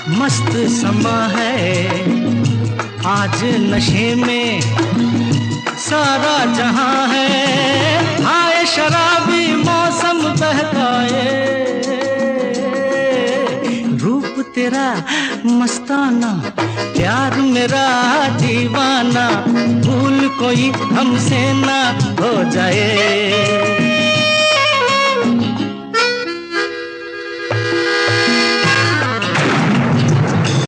मस्त समा है आज नशे में सारा जहां है। आए शराबी मौसम बहकाए, रूप तेरा मस्ताना, प्यार मेरा दीवाना, भूल कोई हमसे ना हो जाए।